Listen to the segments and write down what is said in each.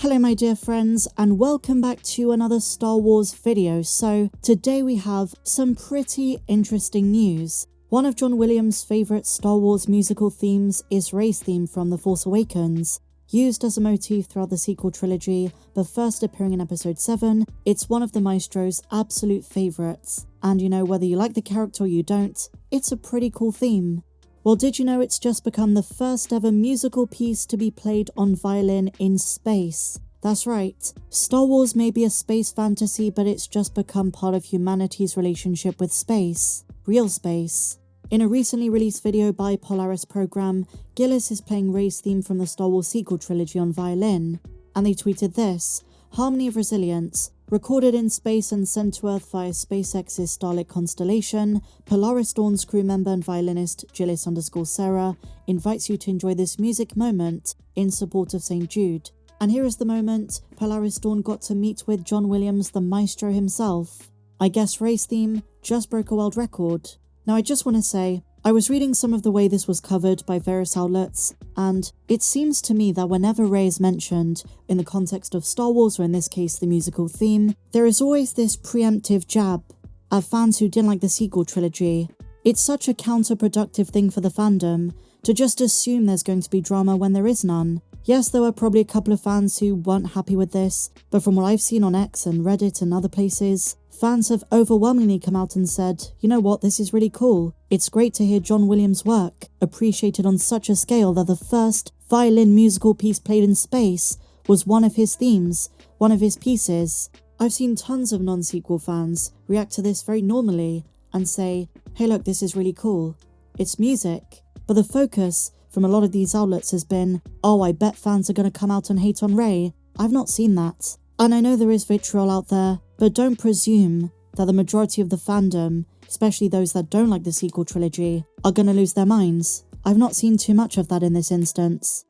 Hello my dear friends, and welcome back to another Star Wars video. So today we have some pretty interesting news. One of John Williams' favourite Star Wars musical themes is Rey's theme from The Force Awakens. Used as a motif throughout the sequel trilogy, but first appearing in episode 7, it's one of the maestro's absolute favourites. And you know, whether you like the character or you don't, it's a pretty cool theme. Well, did you know it's just become the first ever musical piece to be played on violin in space? That's right, Star Wars may be a space fantasy, but it's just become part of humanity's relationship with space. Real space. In a recently released video by Polaris Program, Gillis is playing Rey's theme from the Star Wars sequel trilogy on violin, and they tweeted this: Harmony of Resilience, recorded in space and sent to Earth via SpaceX's Starlink constellation, Polaris Dawn's crew member and violinist Gillis_Sarah invites you to enjoy this music moment in support of St. Jude. And here is the moment Polaris Dawn got to meet with John Williams, the maestro himself. I guess Rey's theme just broke a world record. Now I just want to say, I was reading some of the way this was covered by various outlets, and it seems to me that whenever Rey is mentioned in the context of Star Wars, or in this case the musical theme, there is always this preemptive jab at fans who didn't like the sequel trilogy. It's such a counterproductive thing for the fandom to just assume there's going to be drama when there is none. Yes, there were probably a couple of fans who weren't happy with this, but from what I've seen on X and Reddit and other places, fans have overwhelmingly come out and said, you know what, this is really cool. It's great to hear John Williams' work appreciated on such a scale that the first violin musical piece played in space was one of his themes, one of his pieces. I've seen tons of non-sequel fans react to this very normally and say, hey look, this is really cool. It's music. But the focus from a lot of these outlets has been, oh, I bet fans are going to come out and hate on Rey. I've not seen that. And I know there is vitriol out there, but don't presume that the majority of the fandom, especially those that don't like the sequel trilogy, are going to lose their minds. I've not seen too much of that in this instance.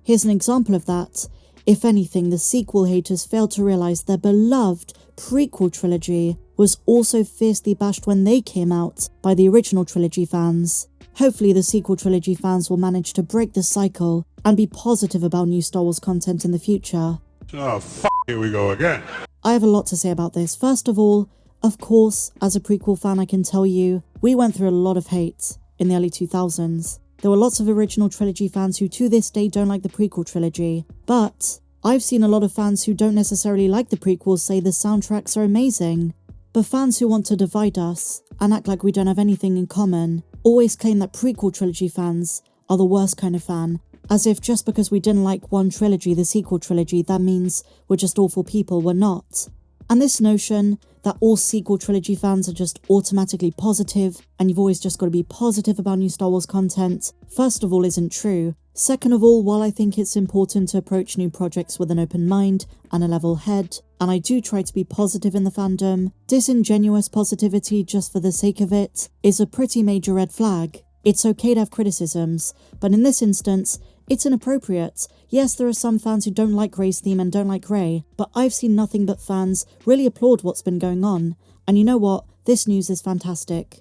Here's an example of that. If anything, the sequel haters failed to realise their beloved prequel trilogy was also fiercely bashed when they came out by the original trilogy fans. Hopefully the sequel trilogy fans will manage to break the cycle and be positive about new Star Wars content in the future. Oh, here we go again. I have a lot to say about this. First of all, of course, as a prequel fan I can tell you, we went through a lot of hate in the early 2000s. There were lots of original trilogy fans who to this day don't like the prequel trilogy, but I've seen a lot of fans who don't necessarily like the prequels say the soundtracks are amazing. But fans who want to divide us and act like we don't have anything in common always claim that prequel trilogy fans are the worst kind of fan, as if just because we didn't like one trilogy, the sequel trilogy, that means we're just awful people. We're not. And this notion that all sequel trilogy fans are just automatically positive and you've always just got to be positive about new Star Wars content, first of all, isn't true. Second of all, while I think it's important to approach new projects with an open mind and a level head, and I do try to be positive in the fandom, disingenuous positivity just for the sake of it is a pretty major red flag. It's okay to have criticisms, but in this instance, it's inappropriate. Yes, there are some fans who don't like Rey's theme and don't like Rey, but I've seen nothing but fans really applaud what's been going on. And you know what? This news is fantastic.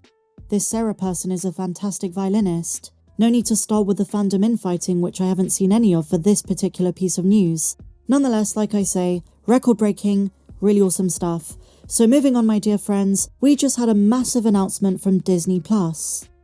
This Sarah person is a fantastic violinist. No need to start with the fandom infighting, which I haven't seen any of for this particular piece of news. Nonetheless, like I say, record-breaking, really awesome stuff. So moving on, my dear friends, we just had a massive announcement from Disney+.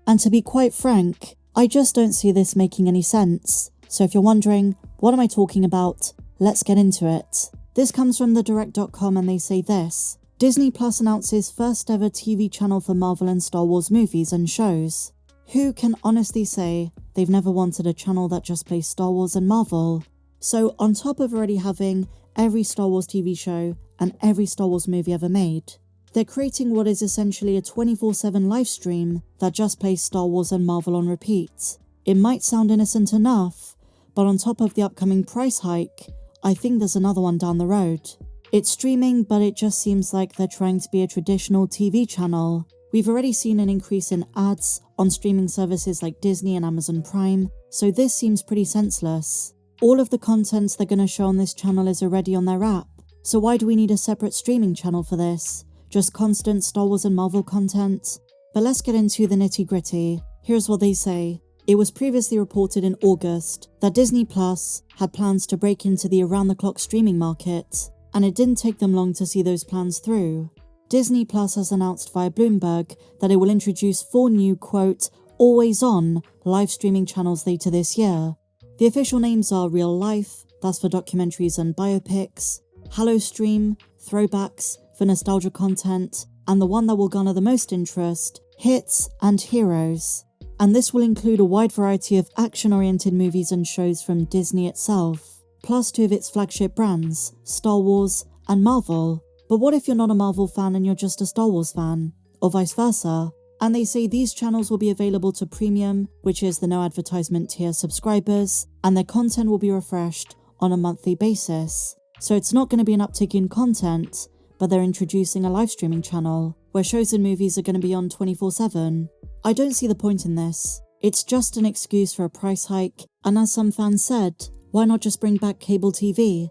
And to be quite frank, I just don't see this making any sense. So if you're wondering, what am I talking about? Let's get into it. This comes from thedirect.com and they say this: Disney Plus announces first ever TV channel for Marvel and Star Wars movies and shows. Who can honestly say they've never wanted a channel that just plays Star Wars and Marvel? So on top of already having every Star Wars TV show and every Star Wars movie ever made, they're creating what is essentially a 24/7 live stream that just plays Star Wars and Marvel on repeat. It might sound innocent enough, but on top of the upcoming price hike, I think there's another one down the road. It's streaming, but it just seems like they're trying to be a traditional TV channel. We've already seen an increase in ads on streaming services like Disney and Amazon Prime, so this seems pretty senseless. All of the content they're going to show on this channel is already on their app, so why do we need a separate streaming channel for this? Just constant Star Wars and Marvel content? But let's get into the nitty-gritty. Here's what they say. It was previously reported in August that Disney Plus had plans to break into the around-the-clock streaming market, and it didn't take them long to see those plans through. Disney Plus has announced via Bloomberg that it will introduce 4 new, quote, always-on live streaming channels later this year. The official names are Real Life, that's for documentaries and biopics, HalloStream, Throwbacks for nostalgia content, and the one that will garner the most interest, Hits and Heroes. And this will include a wide variety of action-oriented movies and shows from Disney itself, plus 2 of its flagship brands, Star Wars and Marvel. But what if you're not a Marvel fan and you're just a Star Wars fan? Or vice versa? And they say these channels will be available to premium, which is the no advertisement tier subscribers, and their content will be refreshed on a monthly basis. So it's not going to be an uptick in content, but they're introducing a live streaming channel where shows and movies are going to be on 24/7. I don't see the point in this. It's just an excuse for a price hike, and as some fans said, why not just bring back cable TV?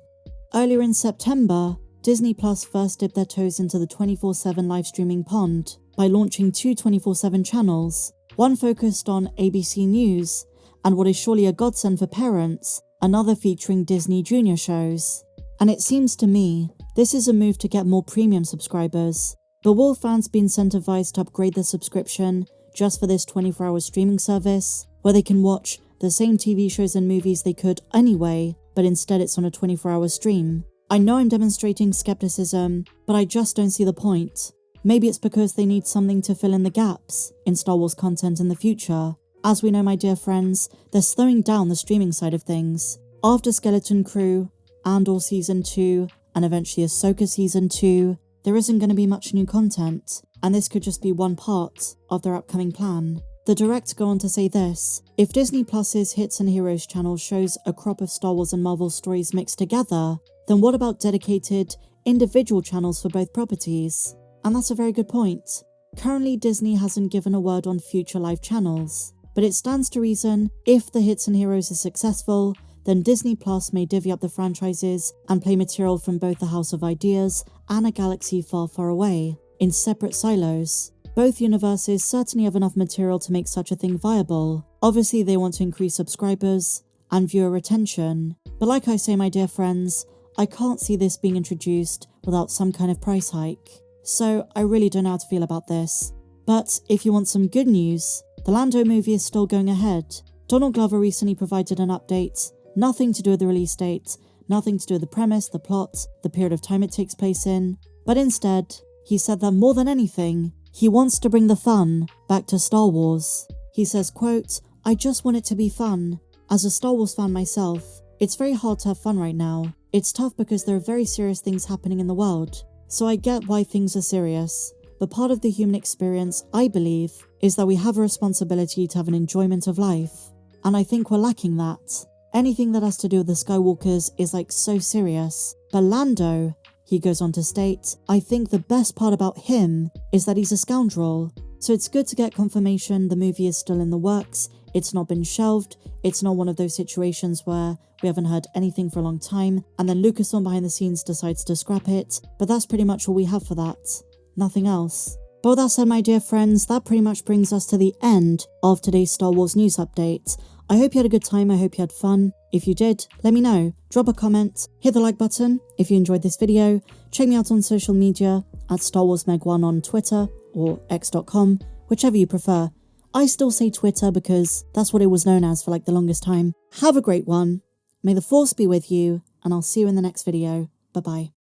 Earlier in September, Disney Plus first dipped their toes into the 24/7 live streaming pond by launching 2 24/7 channels, one focused on ABC News, and what is surely a godsend for parents, another featuring Disney Junior shows. And it seems to me, this is a move to get more premium subscribers. But will fans be incentivized to upgrade their subscription just for this 24-hour streaming service, where they can watch the same TV shows and movies they could anyway, but instead it's on a 24-hour stream? I know I'm demonstrating skepticism, but I just don't see the point. Maybe it's because they need something to fill in the gaps in Star Wars content in the future. As we know, my dear friends, they're slowing down the streaming side of things. After Skeleton Crew, Andor Season 2, and eventually Ahsoka Season 2, there isn't going to be much new content, and this could just be one part of their upcoming plan. The director go on to say this: if Disney Plus's Hits and Heroes channel shows a crop of Star Wars and Marvel stories mixed together, then what about dedicated, individual channels for both properties? And that's a very good point. Currently, Disney hasn't given a word on future live channels, but it stands to reason if the Hits and Heroes is successful, then Disney Plus may divvy up the franchises and play material from both the House of Ideas and A Galaxy Far, Far Away in separate silos. Both universes certainly have enough material to make such a thing viable. Obviously, they want to increase subscribers and viewer retention. But like I say, my dear friends, I can't see this being introduced without some kind of price hike. So I really don't know how to feel about this. But if you want some good news, the Lando movie is still going ahead. Donald Glover recently provided an update. Nothing to do with the release date, nothing to do with the premise, the plot, the period of time it takes place in, but instead, he said that more than anything, he wants to bring the fun back to Star Wars. He says, quote, "I just want it to be fun. As a Star Wars fan myself, it's very hard to have fun right now. It's tough because there are very serious things happening in the world, so I get why things are serious. But part of the human experience, I believe, is that we have a responsibility to have an enjoyment of life, and I think we're lacking that. Anything that has to do with the Skywalkers is like so serious. But Lando," he goes on to state, "I think the best part about him is that he's a scoundrel. So it's good to get confirmation the movie is still in the works, it's not been shelved, it's not one of those situations where we haven't heard anything for a long time, and then Lucasfilm behind the scenes decides to scrap it, but that's pretty much all we have for that. Nothing else." But with that said, my dear friends, that pretty much brings us to the end of today's Star Wars news update. I hope you had a good time, I hope you had fun. If you did, let me know. Drop a comment, hit the like button if you enjoyed this video, check me out on social media at StarWarsMeg1 on Twitter or x.com, whichever you prefer. I still say Twitter because that's what it was known as for like the longest time. Have a great one, may the Force be with you, and I'll see you in the next video. Bye bye.